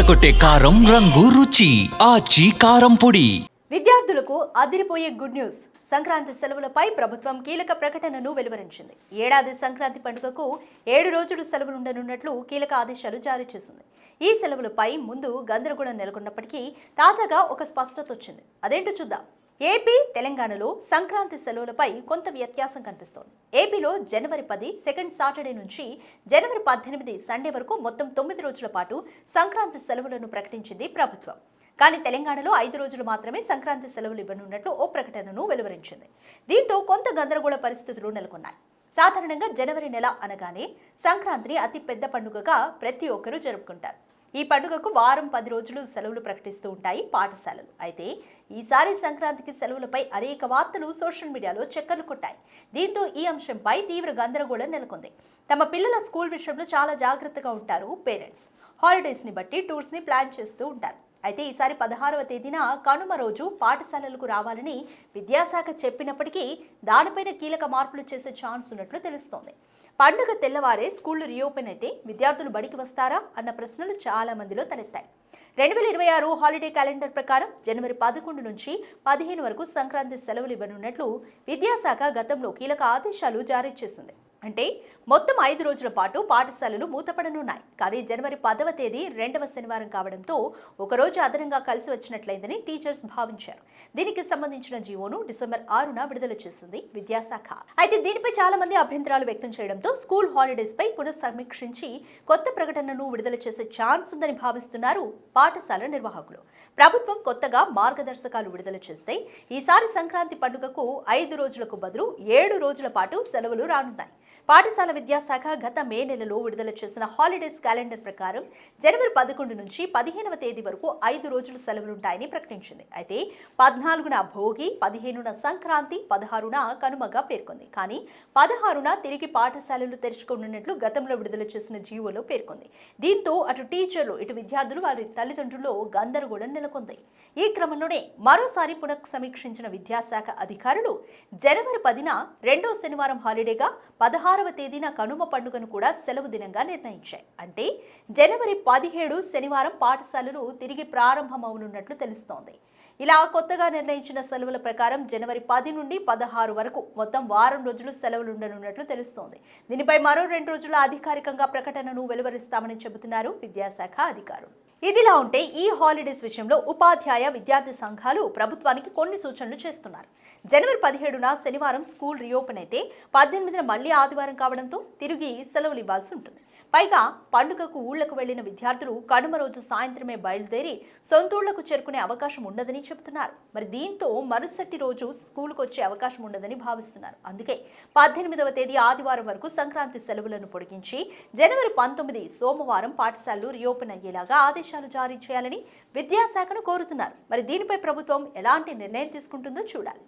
అదరగొట్టే కారం రంగు రుచి ఆచి కారం పొడి. విద్యార్థులకు అదిరిపోయే గుడ్ న్యూస్. సంక్రాంతి సెలవులపై ప్రభుత్వం కీలక ప్రకటనను వెలువరించింది. ఏడాది సంక్రాంతి పండుగకు 7 రోజులు సెలవులు ఉండనున్నట్లు కీలక ఆదేశాలు జారీ చేసింది. ఈ సెలవులపై ముందు గందరగోళం నెలకొన్నప్పటికీ తాజాగా ఒక స్పష్టత వచ్చింది. అదేంటో చూద్దాం. ఏపీ, తెలంగాణలో సంక్రాంతి సెలవులపై కొంత వ్యత్యాసం కనిపిస్తోంది. ఏపీలో జనవరి 10 సెకండ్ సాటర్డే నుంచి జనవరి 18 సండే వరకు మొత్తం 9 రోజుల పాటు సంక్రాంతి సెలవులను ప్రకటించింది ప్రభుత్వం. కానీ తెలంగాణలో 5 రోజులు మాత్రమే సంక్రాంతి సెలవులు ఇవ్వనున్నట్లు ఓ ప్రకటనను వెలువరించింది. దీంతో కొంత గందరగోళ పరిస్థితులు నెలకొన్నాయి. సాధారణంగా జనవరి నెల అనగానే సంక్రాంతిని అతి పెద్ద పండుగగా ప్రతి ఒక్కరూ జరుపుకుంటారు. ఈ పండుగకు వారం 10 రోజులు సెలవులు ప్రకటిస్తూ ఉంటాయి పాఠశాలలు. అయితే ఈసారి సంక్రాంతికి సెలవులపై అనేక వార్తలు సోషల్ మీడియాలో చక్కర్లు కొట్టాయి. దీంతో ఈ అంశంపై తీవ్ర గందరగోళం నెలకొంది. తమ పిల్లల స్కూల్ విషయంలో చాలా జాగ్రత్తగా ఉంటారు పేరెంట్స్. హాలిడేస్ని బట్టి టూర్స్ని ప్లాన్ చేస్తూ ఉంటారు. అయితే ఈసారి 16వ తేదీన కనుమ రోజు పాఠశాలలకు రావాలని విద్యాశాఖ చెప్పినప్పటికీ దానిపైన కీలక మార్పులు చేసే ఛాన్స్ ఉన్నట్లు తెలుస్తోంది. పండుగ తెల్లవారే స్కూళ్లు రీఓపెన్ అయితే విద్యార్థులు బడికి వస్తారా అన్న ప్రశ్నలు చాలా మందిలో తలెత్తాయి. 2026 హాలిడే క్యాలెండర్ ప్రకారం జనవరి 11 నుంచి 15 వరకు సంక్రాంతి సెలవులు ఇవ్వనున్నట్లు విద్యాశాఖ గతంలో కీలక ఆదేశాలు జారీ చేసింది. అంటే మొత్తం 5 రోజుల పాటు పాఠశాలలు మూతపడనున్నాయి. కానీ జనవరి 10వ తేదీ 2వ శనివారం కావడంతో ఒకరోజు అదనంగా కలిసి వచ్చినట్లయిందని టీచర్స్ భావించారు. దీనికి సంబంధించిన జీవోను డిసెంబర్ 6న విడుదల చేసింది విద్యాశాఖ. అయితే దీనిపై చాలా మంది అభ్యంతరాలు వ్యక్తం చేయడంతో స్కూల్ హాలిడేస్ పై పునఃసమీక్షించి కొత్త ప్రకటనను విడుదల చేసే ఛాన్స్ ఉందని భావిస్తున్నారు పాఠశాల నిర్వాహకులు. ప్రభుత్వం కొత్తగా మార్గదర్శకాలు విడుదల చేస్తే ఈసారి సంక్రాంతి పండుగకు 5 రోజులకు బదులు 7 రోజుల పాటు సెలవులు రానున్నాయి. పాఠశాల విద్యాశాఖ గత మే నెలలో విడుదల చేసిన హాలిడేస్ క్యాలెండర్ ప్రకారం జనవరి 11 నుంచి 15వ తేదీ వరకు 5 రోజులు సెలవులుంటాయని ప్రకటించింది. అయితే 14న భోగి, 15న సంక్రాంతి, 16న కనుమగా పేర్కొంది. కానీ 16న తిరిగి పాఠశాలలు తెరుచుకోనున్నట్లు గతంలో విడుదల చేసిన జీవోలో పేర్కొంది. దీంతో అటు టీచర్లు, ఇటు విద్యార్థులు, వారి తల్లిదండ్రుల్లో గందరగోళం నెలకొంది. ఈ క్రమంలోనే మరోసారి పునఃసమీక్షించిన విద్యాశాఖ అధికారులు జనవరి 10న 2వ శనివారం హాలిడేగా 16వ తేదీన కనుమ పండుగను కూడా సెలవు దినంగా నిర్ణయించాయి. అంటే జనవరి 17 శనివారం పాఠశాలలు తిరిగి ప్రారంభమవునున్నట్లు తెలుస్తోంది. ఇలా కొత్తగా నిర్ణయించిన సెలవుల ప్రకారం జనవరి 10 నుండి 16 వరకు మొత్తం వారం రోజులు సెలవులు ఉండనున్నట్లు తెలుస్తోంది. దీనిపై మరో 2 రోజుల అధికారికంగా ప్రకటనను వెలువరిస్తామని చెబుతున్నారు విద్యాశాఖ అధికారులు. ఇదిలా ఉంటే ఈ హాలిడేస్ విషయంలో ఉపాధ్యాయ, విద్యార్థి సంఘాలు ప్రభుత్వానికి కొన్ని సూచనలు చేస్తున్నారు. జనవరి 17న శనివారం స్కూల్ రీఓపెన్ అయితే 18న మళ్లీ ఆదివారం కావడంతో తిరిగి సెలవులు ఇవ్వాల్సి ఉంటుంది. పైగా పండుగకు ఊళ్లకు వెళ్లిన విద్యార్థులు కనుమ రోజు సాయంత్రమే బయలుదేరి సొంతూళ్లకు చేరుకునే అవకాశం ఉండదని చెబుతున్నారు. మరి దీంతో మరుసటి రోజు స్కూల్కు వచ్చే అవకాశం ఉండదని భావిస్తున్నారు. అందుకే 18వ తేదీ ఆదివారం వరకు సంక్రాంతి సెలవులను పొడిగించి జనవరి 19 సోమవారం పాఠశాలలు రీఓపెన్ అయ్యేలాగా ఆదేశాలు జారీ చేయాలని విద్యాశాఖను కోరుతున్నారు. మరి దీనిపై ప్రభుత్వం ఎలాంటి నిర్ణయం తీసుకుంటుందో చూడాలి.